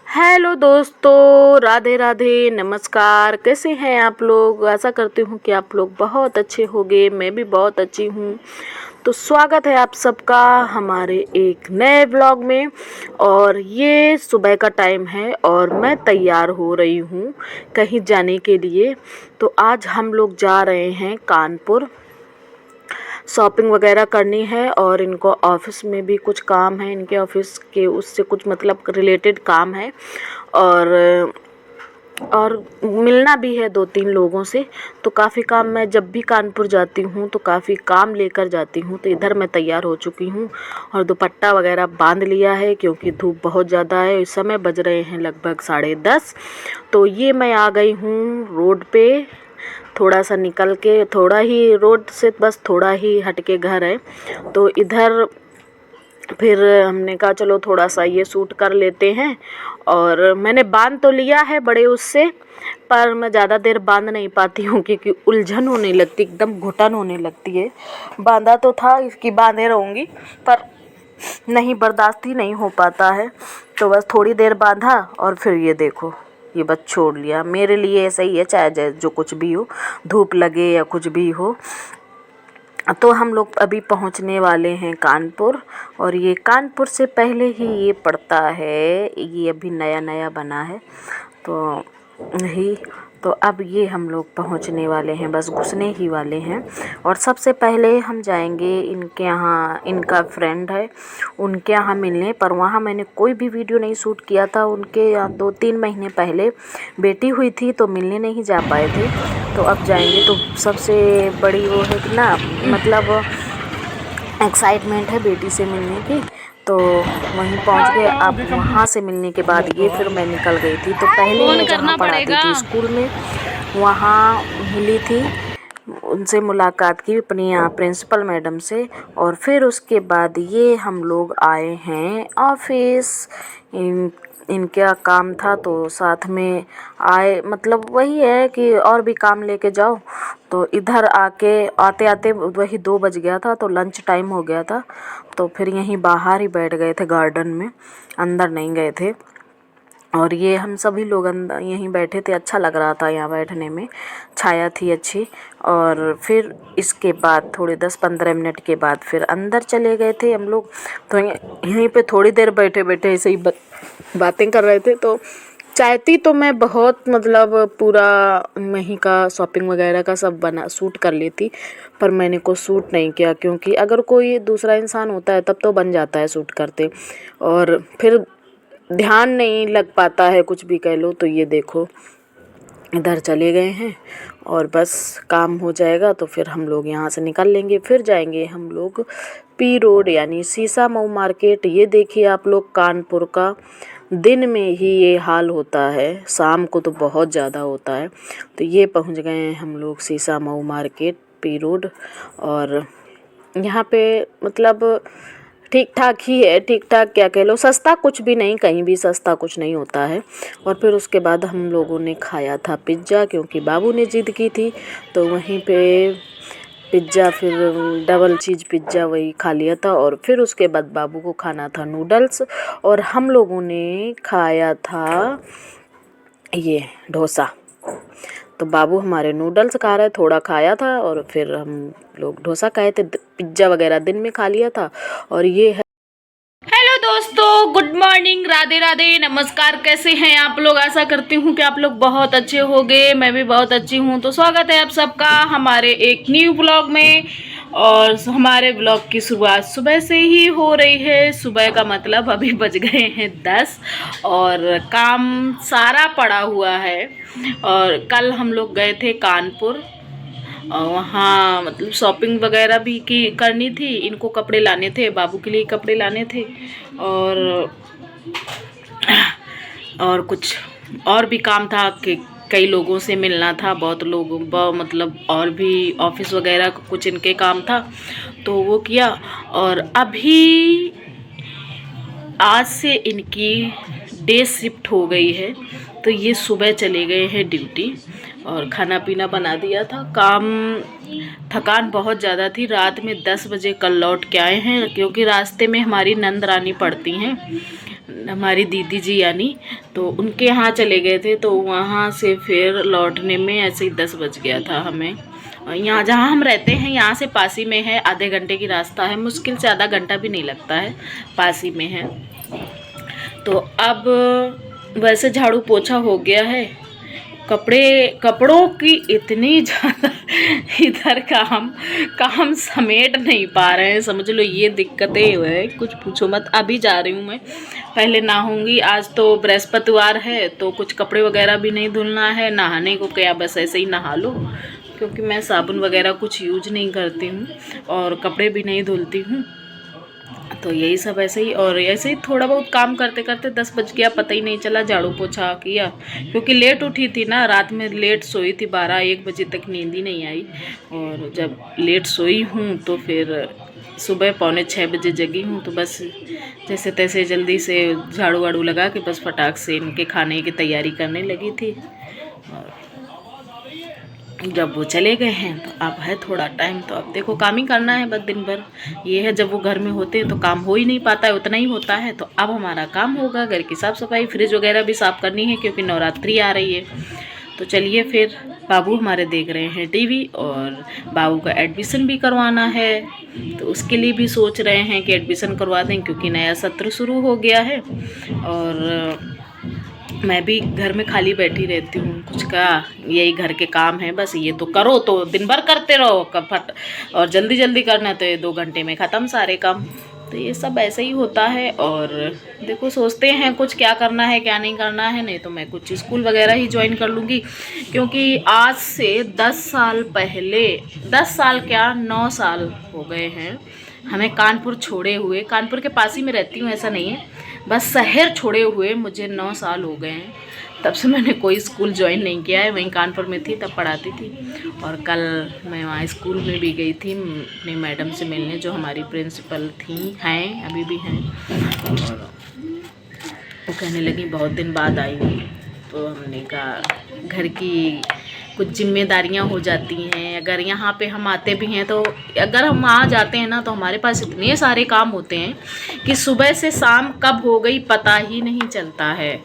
Hello दोस्तों, राधे राधे, नमस्कार। कैसे हैं आप लोग? आशा करती हूँ कि आप लोग बहुत अच्छे होंगे। मैं भी बहुत अच्छी हूँ। तो स्वागत है आप सबका हमारे एक नए व्लॉग में। और ये सुबह का टाइम है और मैं तैयार हो रही हूँ कहीं जाने के लिए। तो आज हम लोग जा रहे हैं कानपुर, शॉपिंग वगैरह करनी है। और इनको ऑफिस में भी कुछ काम है, इनके ऑफिस के उससे कुछ मतलब रिलेटेड काम है। और मिलना भी है 2-3 लोगों से। तो काफ़ी काम, मैं जब भी कानपुर जाती हूँ तो काफ़ी काम लेकर जाती हूँ। तो इधर मैं तैयार हो चुकी हूँ और दुपट्टा वगैरह बांध लिया है क्योंकि धूप बहुत ज़्यादा है। इस समय बज रहे हैं लगभग 10:30। तो ये मैं आ गई हूँ रोड पे। थोड़ा सा निकल के, थोड़ा ही रोड से बस थोड़ा ही हट के घर है। तो इधर फिर हमने कहा चलो थोड़ा सा ये सूट कर लेते हैं। और मैंने बांध तो लिया है बड़े उससे, पर मैं ज़्यादा देर बांध नहीं पाती हूँ क्योंकि उलझन होने लगती, एकदम घुटन होने लगती है। बांधा तो था, इसकी बांधे रहूँगी, पर नहीं, बर्दाश्त ही नहीं हो पाता है। तो बस थोड़ी देर बांधा और फिर ये देखो, ये बस छोड़ लिया। मेरे लिए ऐसा ही है, चाहे जो कुछ भी हो, धूप लगे या कुछ भी हो। तो हम लोग अभी पहुंचने वाले हैं कानपुर। और ये कानपुर से पहले ही ये पड़ता है, ये अभी नया नया बना है। तो नहीं, तो अब ये हम लोग पहुंचने वाले हैं, बस घुसने ही वाले हैं। और सबसे पहले हम जाएंगे इनके यहाँ, इनका फ्रेंड है उनके यहाँ मिलने। पर वहाँ मैंने कोई भी वीडियो नहीं शूट किया था। उनके यहाँ 2-3 महीने पहले बेटी हुई थी तो मिलने नहीं जा पाए थे। तो अब जाएंगे। तो सबसे बड़ी वो है कि ना, मतलब एक्साइटमेंट है बेटी से मिलने की। तो वहीं पहुंच गए। अब वहाँ से मिलने के बाद ये फिर मैं निकल गई थी। तो पहले मैं जहाँ पढ़ाती थी स्कूल में, वहाँ मिली थी, उनसे मुलाकात की अपनी यहाँ प्रिंसिपल मैडम से। और फिर उसके बाद ये हम लोग आए हैं ऑफिस। इनका काम था तो साथ में आए, मतलब वही है कि और भी काम लेके जाओ। तो इधर आके आते आते वही 2 बज गया था, तो लंच टाइम हो गया था। तो फिर यहीं बाहर ही बैठ गए थे गार्डन में, अंदर नहीं गए थे। और ये हम सभी लोग अंदर यहीं बैठे थे, अच्छा लग रहा था यहाँ बैठने में, छाया थी अच्छी। और फिर इसके बाद थोड़े 10-15 मिनट के बाद फिर अंदर चले गए थे हम लोग। तो यहीं पे थोड़ी देर बैठे बैठे ऐसे ही बातें कर रहे थे। तो चाहती तो मैं बहुत, मतलब पूरा वहीं का शॉपिंग वगैरह का सब बना शूट कर लेती, पर मैंने को शूट नहीं किया क्योंकि अगर कोई दूसरा इंसान होता है तब तो बन जाता है शूट करते, और फिर ध्यान नहीं लग पाता है, कुछ भी कह लो। तो ये देखो इधर चले गए हैं और बस काम हो जाएगा तो फिर हम लोग यहाँ से निकल लेंगे। फिर जाएंगे हम लोग पी रोड यानी सीसा मऊ मार्केट। ये देखिए आप लोग, कानपुर का दिन में ही ये हाल होता है, शाम को तो बहुत ज़्यादा होता है। तो ये पहुँच गए हैं हम लोग सीसा मऊ मार्केट, पी रोड। और यहाँ पे मतलब ठीक ठाक ही है, ठीक ठाक क्या कह लो, सस्ता कुछ भी नहीं, कहीं भी सस्ता कुछ नहीं होता है। और फिर उसके बाद हम लोगों ने खाया था पिज़्ज़ा क्योंकि बाबू ने ज़िद की थी। तो वहीं पे पिज़्ज़ा, फिर डबल चीज़ पिज़्ज़ा वही खा लिया था। और फिर उसके बाद बाबू को खाना था नूडल्स और हम लोगों ने खाया था ये डोसा। तो बाबू हमारे नूडल्स खा रहे, थोड़ा खाया था और फिर हम लोग डोसा खाए थे। पिज़्ज़ा वगैरह दिन में खा लिया था। और ये है, हेलो दोस्तों, गुड मॉर्निंग, राधे राधे, नमस्कार। कैसे हैं आप लोग? आशा करती हूँ कि आप लोग बहुत अच्छे होंगे। मैं भी बहुत अच्छी हूँ। तो स्वागत है आप सबका हमारे एक न्यू ब्लॉग में। और हमारे ब्लॉग की शुरुआत सुबह से ही हो रही है। सुबह का मतलब अभी बज गए हैं 10 और काम सारा पड़ा हुआ है। और कल हम लोग गए थे कानपुर और वहाँ मतलब शॉपिंग वगैरह भी की करनी थी। इनको कपड़े लाने थे, बाबू के लिए कपड़े लाने थे। और कुछ और भी काम था कि कई लोगों से मिलना था, बहुत लोगों मतलब और भी ऑफिस वगैरह कुछ इनके काम था तो वो किया। और अभी आज से इनकी डे शिफ्ट हो गई है तो ये सुबह चले गए हैं ड्यूटी। और खाना पीना बना दिया था। काम, थकान बहुत ज़्यादा थी। रात में 10 बजे कल लौट के आए हैं क्योंकि रास्ते में हमारी नंद रानी पड़ती हैं। हमारी दीदी जी यानी, तो उनके यहाँ चले गए थे, तो वहाँ से फिर लौटने में ऐसे ही 10 बज गया था हमें। और यहाँ जहाँ हम रहते हैं यहाँ से पास ही में है, आधे घंटे की रास्ता है, मुश्किल से आधा घंटा भी नहीं लगता है, पास ही में है। तो अब वैसे झाड़ू पोछा हो गया है, कपड़ों की इतनी ज़्यादा इधर काम समेट नहीं पा रहे हैं, समझ लो ये दिक्कतें हुए, कुछ पूछो मत। अभी जा रही हूँ मैं, पहले नहाऊंगी। आज तो बृहस्पतिवार है तो कुछ कपड़े वगैरह भी नहीं धुलना है, नहाने को क्या बस ऐसे ही नहा लो, क्योंकि मैं साबुन वगैरह कुछ यूज नहीं करती हूँ और कपड़े भी नहीं धुलती हूँ। तो यही सब ऐसे ही, और ऐसे ही थोड़ा बहुत काम करते करते 10 बज गया, पता ही नहीं चला। झाड़ू पोछा किया क्योंकि लेट उठी थी ना, रात में लेट सोई थी, 12-1 बजे तक नींद ही नहीं आई। और जब लेट सोई हूँ तो फिर सुबह 5:45 बजे जगी हूँ, तो बस जैसे तैसे जल्दी से झाड़ू वाड़ू लगा के बस फटाक से इनके खाने की तैयारी करने लगी थी। और जब वो चले गए हैं तो अब है थोड़ा टाइम, तो अब देखो काम ही करना है बस दिन भर। ये है जब वो घर में होते हैं तो काम हो ही नहीं पाता है, उतना ही होता है। तो अब हमारा काम होगा घर की साफ़ सफाई, फ्रिज वगैरह भी साफ़ करनी है क्योंकि नवरात्रि आ रही है। तो चलिए फिर, बाबू हमारे देख रहे हैं टीवी, और बाबू का एडमिशन भी करवाना है, तो उसके लिए भी सोच रहे हैं कि एडमिशन करवा दें क्योंकि नया सत्र शुरू हो गया है। और मैं भी घर में खाली बैठी रहती हूँ, कुछ का यही घर के काम है बस, ये तो करो तो दिन भर करते रहो फट, और जल्दी जल्दी करना तो ये 2 घंटे में ख़त्म सारे काम। तो ये सब ऐसे ही होता है। और देखो सोचते हैं कुछ क्या करना है क्या नहीं करना है, नहीं तो मैं कुछ स्कूल वगैरह ही ज्वाइन कर लूँगी, क्योंकि आज से 10 साल पहले, 10 साल क्या 9 साल हो गए हैं हमें कानपुर छोड़े हुए। कानपुर के पास ही में रहती हूँ, ऐसा नहीं है, बस शहर छोड़े हुए मुझे 9 साल हो गए हैं। तब से मैंने कोई स्कूल ज्वाइन नहीं किया है, वहीं कानपुर में थी तब पढ़ाती थी। और कल मैं वहाँ स्कूल में भी गई थी अपनी मैडम से मिलने, जो हमारी प्रिंसिपल थी, हैं अभी भी हैं। और वो कहने लगी बहुत दिन बाद आई हूँ, तो हमने कहा घर की कुछ जिम्मेदारियां हो जाती हैं। अगर यहाँ पे हम आते भी हैं तो अगर हम वहाँ जाते हैं ना तो हमारे पास इतने सारे काम होते हैं कि सुबह से शाम कब हो गई पता ही नहीं चलता है।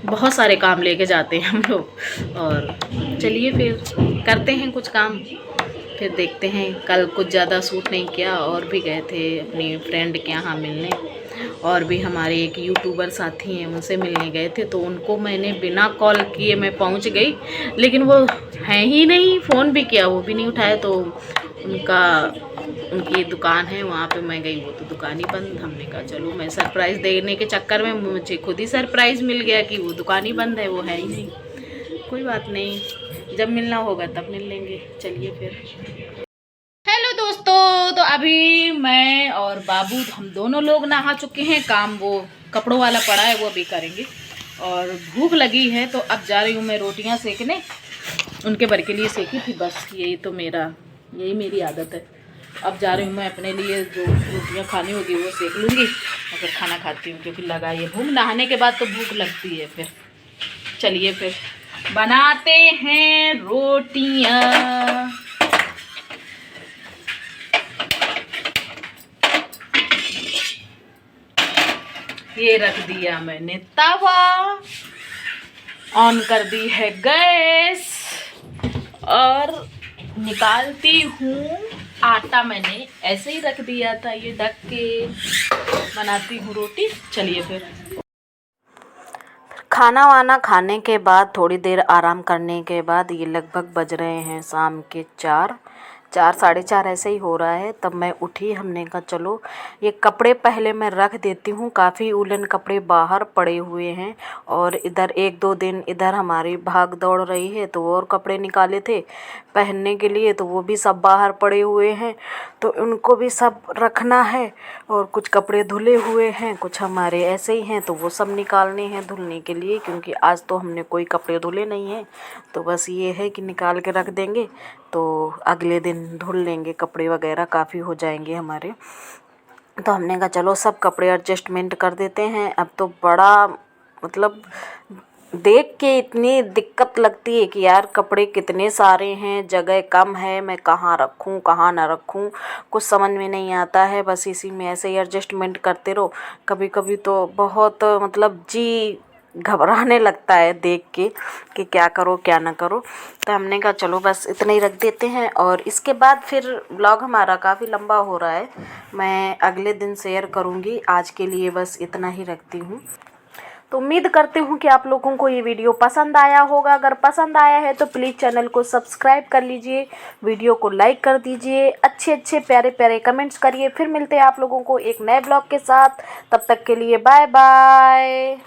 बहुत सारे काम लेके जाते हैं हम लोग। और चलिए फिर करते हैं कुछ काम, फिर देखते हैं। कल कुछ ज़्यादा सूट नहीं किया, और भी गए थे अपनी फ्रेंड के यहाँ मिलने, और भी हमारे एक यूट्यूबर साथी हैं उनसे मिलने गए थे। तो उनको मैंने बिना कॉल किए मैं पहुंच गई, लेकिन वो हैं ही नहीं, फ़ोन भी किया वो भी नहीं उठाया। तो उनकी दुकान है वहाँ पे मैं गई, वो तो दुकान ही बंद। हमने कहा चलो, मैं सरप्राइज़ देने के चक्कर में मुझे खुद ही सरप्राइज़ मिल गया कि वो दुकान ही बंद है, वो है ही नहीं। कोई बात नहीं, जब मिलना होगा तब मिल लेंगे। चलिए फिर। हेलो दोस्तों, तो अभी मैं और बाबू हम दोनों लोग नहा चुके हैं, काम वो कपड़ों वाला पड़ा है वो अभी करेंगे। और भूख लगी है तो अब जा रही हूँ मैं रोटियाँ सेकने, उनके भर के लिए सेकी थी बस, यही मेरी आदत है। अब जा रही हूँ मैं अपने लिए, जो रोटियाँ खानी होगी वो सेक लूँगी और फिर खाना खाती हूँ, क्योंकि लगा ये भूख, नहाने के बाद तो भूख लगती है फिर। चलिए फिर बनाते हैं रोटियाँ। ये रख दिया मैंने तवा, ऑन कर दी है गैस, और निकालती हूँ आटा। मैंने ऐसे ही रख दिया था, ये ढक के बनाती हूँ रोटी। चलिए फिर। खाना वाना खाने के बाद थोड़ी देर आराम करने के बाद, ये लगभग बज रहे हैं शाम के 4, 4-4:30 ऐसे ही हो रहा है। तब मैं उठी, हमने कहा चलो ये कपड़े पहले मैं रख देती हूँ, काफ़ी उलन कपड़े बाहर पड़े हुए हैं। और इधर 1-2 दिन इधर हमारी भाग दौड़ रही है, तो और कपड़े निकाले थे पहनने के लिए, तो वो भी सब बाहर पड़े हुए हैं, तो उनको भी सब रखना है। और कुछ कपड़े धुले हुए हैं, कुछ हमारे ऐसे ही हैं, तो वो सब निकालने हैं धुलने के लिए, क्योंकि आज तो हमने कोई कपड़े धुले नहीं हैं। तो बस ये है कि निकाल के रख देंगे तो अगले दिन धुल लेंगे, कपड़े वगैरह काफ़ी हो जाएंगे हमारे। तो हमने कहा चलो सब कपड़े एडजस्टमेंट कर देते हैं। अब तो बड़ा मतलब देख के इतनी दिक्कत लगती है कि यार कपड़े कितने सारे हैं, जगह कम है, मैं कहाँ रखूँ कहाँ ना रखूँ, कुछ समझ में नहीं आता है। बस इसी में ऐसे ही एडजस्टमेंट करते रहो। कभी कभी तो बहुत मतलब जी घबराने लगता है देख के कि क्या करो क्या ना करो। तो हमने कहा चलो बस इतना ही रख देते हैं, और इसके बाद फिर व्लॉग हमारा काफ़ी लंबा हो रहा है, मैं अगले दिन शेयर करूँगी। आज के लिए बस इतना ही रखती हूँ। तो उम्मीद करती हूँ कि आप लोगों को ये वीडियो पसंद आया होगा। अगर पसंद आया है तो प्लीज़ चैनल को सब्सक्राइब कर लीजिए, वीडियो को लाइक कर दीजिए, अच्छे अच्छे प्यारे प्यारे कमेंट्स करिए। फिर मिलते हैं आप लोगों को एक नए ब्लॉग के साथ। तब तक के लिए बाय बाय।